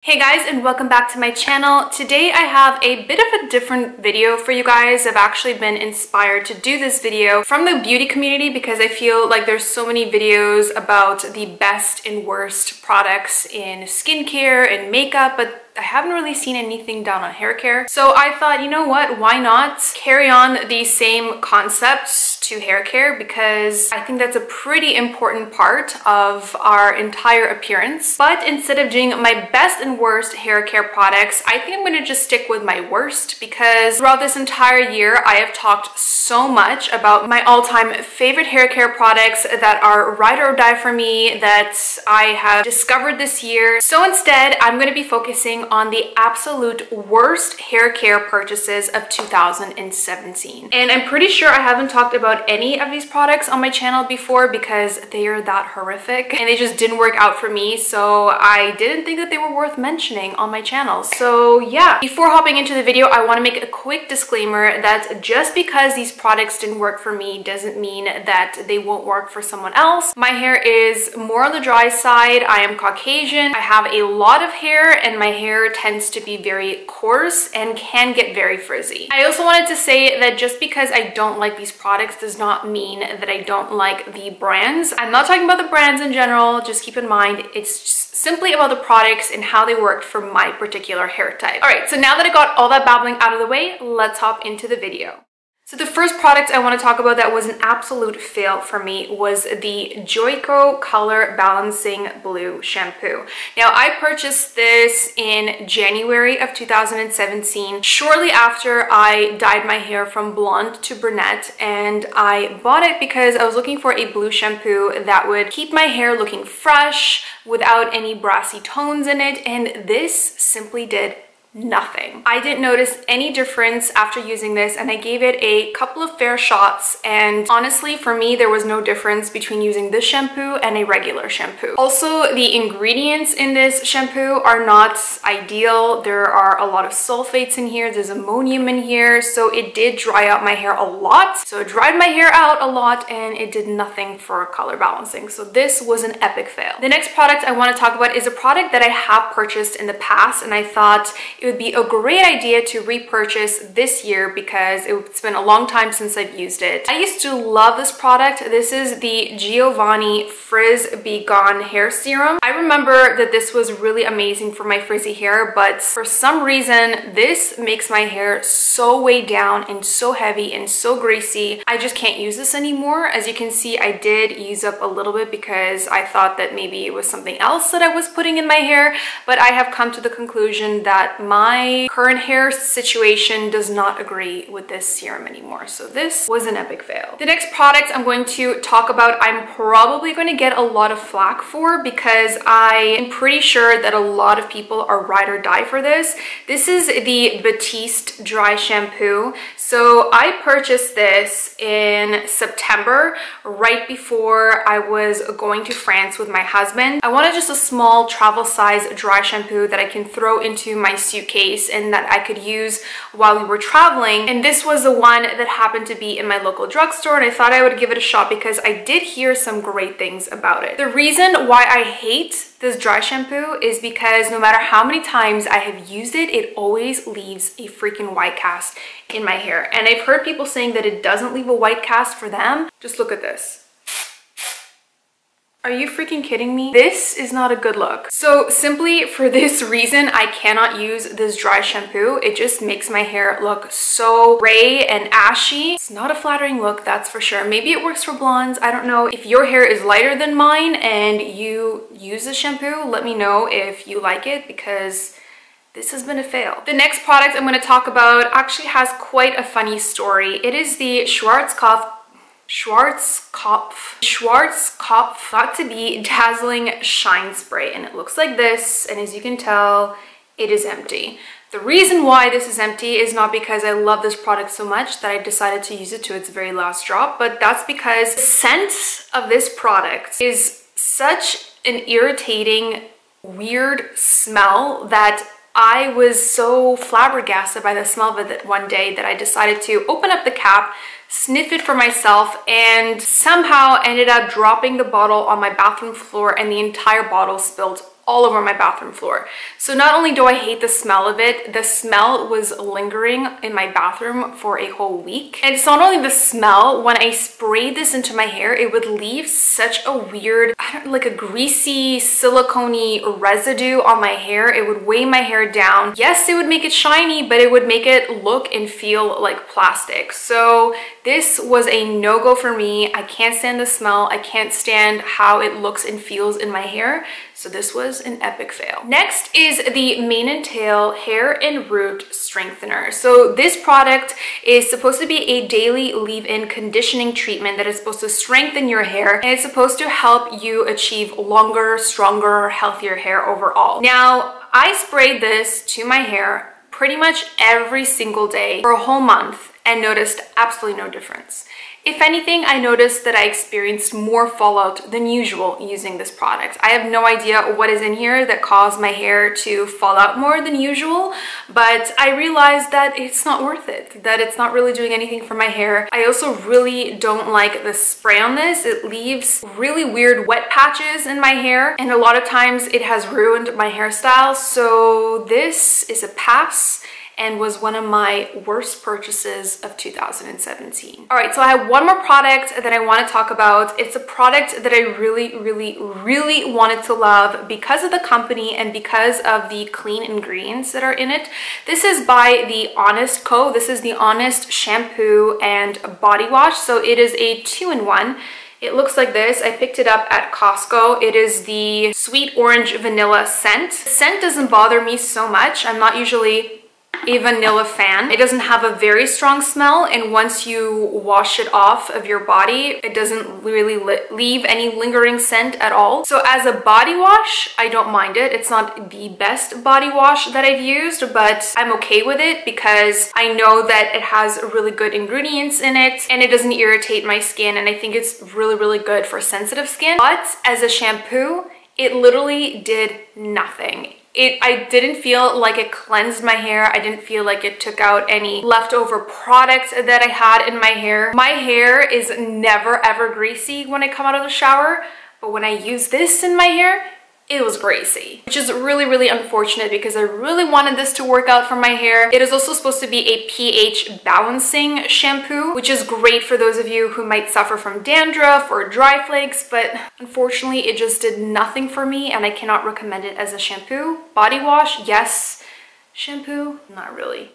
Hey guys, and welcome back to my channel. Today I have a bit of a different video for you guys. I've actually been inspired to do this video from the beauty community because I feel like there's so many videos about the best and worst products in skincare and makeup, but I haven't really seen anything done on hair care. So I thought, you know what, why not carry on these same concepts to hair care, because I think that's a pretty important part of our entire appearance. But instead of doing my best and worst hair care products, I think I'm going to just stick with my worst, because throughout this entire year I have talked so much about my all-time favorite hair care products that are ride or die for me, that I have discovered this year. So instead I'm going to be focusing on the absolute worst hair care purchases of 2017. And I'm pretty sure I haven't talked about any of these products on my channel before because they are that horrific and they just didn't work out for me, so I didn't think that they were worth mentioning on my channel. So yeah, before hopping into the video, I want to make a quick disclaimer that just because these products didn't work for me doesn't mean that they won't work for someone else. My hair is more on the dry side. I am Caucasian. I have a lot of hair and my hair tends to be very coarse and can get very frizzy. I also wanted to say that just because I don't like these products does not mean that I don't like the brands. I'm not talking about the brands in general, just keep in mind it's just simply about the products and how they worked for my particular hair type. Alright, so now that I got all that babbling out of the way, let's hop into the video. So the first product I want to talk about that was an absolute fail for me was the Joico Color Balancing Blue Shampoo. Now, I purchased this in January of 2017, shortly after I dyed my hair from blonde to brunette, and I bought it because I was looking for a blue shampoo that would keep my hair looking fresh without any brassy tones in it, and this simply did nothing. I didn't notice any difference after using this, and I gave it a couple of fair shots, and honestly for me there was no difference between using this shampoo and a regular shampoo. Also, the ingredients in this shampoo are not ideal. There are a lot of sulfates in here, there's ammonium in here, so it did dry out my hair a lot. So it dried my hair out a lot and it did nothing for color balancing. So this was an epic fail. The next product I want to talk about is a product that I have purchased in the past, and I thought it would be a great idea to repurchase this year because it's been a long time since I've used it. I used to love this product. This is the Giovanni Frizz Be Gone Hair Serum. I remember that this was really amazing for my frizzy hair, but for some reason this makes my hair so weighed down and so heavy and so greasy. I just can't use this anymore. As you can see, I did use up a little bit because I thought that maybe it was something else that I was putting in my hair, but I have come to the conclusion that my current hair situation does not agree with this serum anymore. So this was an epic fail. The next product I'm going to talk about, I'm probably going to get a lot of flack for because I am pretty sure that a lot of people are ride or die for this. This is the Batiste dry shampoo. So I purchased this in September, right before I was going to France with my husband. I wanted just a small travel size dry shampoo that I can throw into my suitcase and that I could use while we were traveling, and this was the one that happened to be in my local drugstore, and I thought I would give it a shot because I did hear some great things about it. The reason why I hate this dry shampoo is because no matter how many times I have used it, it always leaves a freaking white cast in my hair, and I've heard people saying that it doesn't leave a white cast for them. Just look at this. Are you freaking kidding me? This is not a good look. So simply for this reason, I cannot use this dry shampoo. It just makes my hair look so gray and ashy. It's not a flattering look, that's for sure. Maybe it works for blondes. I don't know. If your hair is lighter than mine and you use this shampoo, let me know if you like it because this has been a fail. The next product I'm going to talk about actually has quite a funny story. It is the Schwartzkopf got to be Dazzling Shine Spray, and it looks like this, and as you can tell, it is empty. The reason why this is empty is not because I love this product so much that I decided to use it to its very last drop, but that's because the scent of this product is such an irritating, weird smell that I was so flabbergasted by the smell of it one day that I decided to open up the cap, sniff it for myself, and somehow ended up dropping the bottle on my bathroom floor, and the entire bottle spilled all over my bathroom floor. So not only do I hate the smell of it, the smell was lingering in my bathroom for a whole week. And it's not only the smell, when I sprayed this into my hair, it would leave such a weird, like a greasy, silicone-y residue on my hair. It would weigh my hair down. Yes, it would make it shiny, but it would make it look and feel like plastic. So this was a no-go for me. I can't stand the smell. I can't stand how it looks and feels in my hair. So this was an epic fail. Next is the Mane and Tail Hair and Root Strengthener. So this product is supposed to be a daily leave-in conditioning treatment that is supposed to strengthen your hair, and it's supposed to help you achieve longer, stronger, healthier hair overall. Now, I sprayed this to my hair pretty much every single day for a whole month and noticed absolutely no difference. If anything, I noticed that I experienced more fallout than usual using this product. I have no idea what is in here that caused my hair to fall out more than usual, but I realized that it's not worth it, that it's not really doing anything for my hair. I also really don't like the spray on this. It leaves really weird wet patches in my hair, and a lot of times it has ruined my hairstyle. So this is a pass and was one of my worst purchases of 2017. All right, so I have one more product that I want to talk about. It's a product that I really wanted to love because of the company and because of the clean ingredients that are in it. This is by the Honest Co. This is the Honest shampoo and body wash. So it is a 2-in-1. It looks like this. I picked it up at Costco. It is the sweet orange vanilla scent. The scent doesn't bother me so much. I'm not usually a vanilla fan. It doesn't have a very strong smell, and once you wash it off of your body, it doesn't really leave any lingering scent at all. So as a body wash, I don't mind it. It's not the best body wash that I've used, but I'm okay with it because I know that it has really good ingredients in it and it doesn't irritate my skin, and I think it's really good for sensitive skin. But as a shampoo, it literally did nothing. I didn't feel like it cleansed my hair. I didn't feel like it took out any leftover product that I had in my hair. My hair is never ever greasy when I come out of the shower, but when I use this in my hair, it was greasy, which is really unfortunate because I really wanted this to work out for my hair. It is also supposed to be a pH balancing shampoo, which is great for those of you who might suffer from dandruff or dry flakes, but unfortunately it just did nothing for me and I cannot recommend it as a shampoo. Body wash, yes. Shampoo, not really.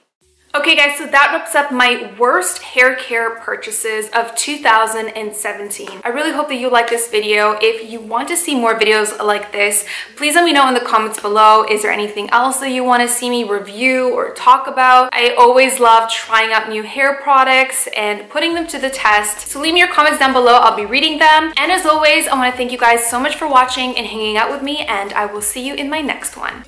Okay guys, so that wraps up my worst hair care purchases of 2017. I really hope that you like this video. If you want to see more videos like this, please let me know in the comments below. Is there anything else that you want to see me review or talk about? I always love trying out new hair products and putting them to the test. So leave me your comments down below. I'll be reading them. And as always, I want to thank you guys so much for watching and hanging out with me, and I will see you in my next one.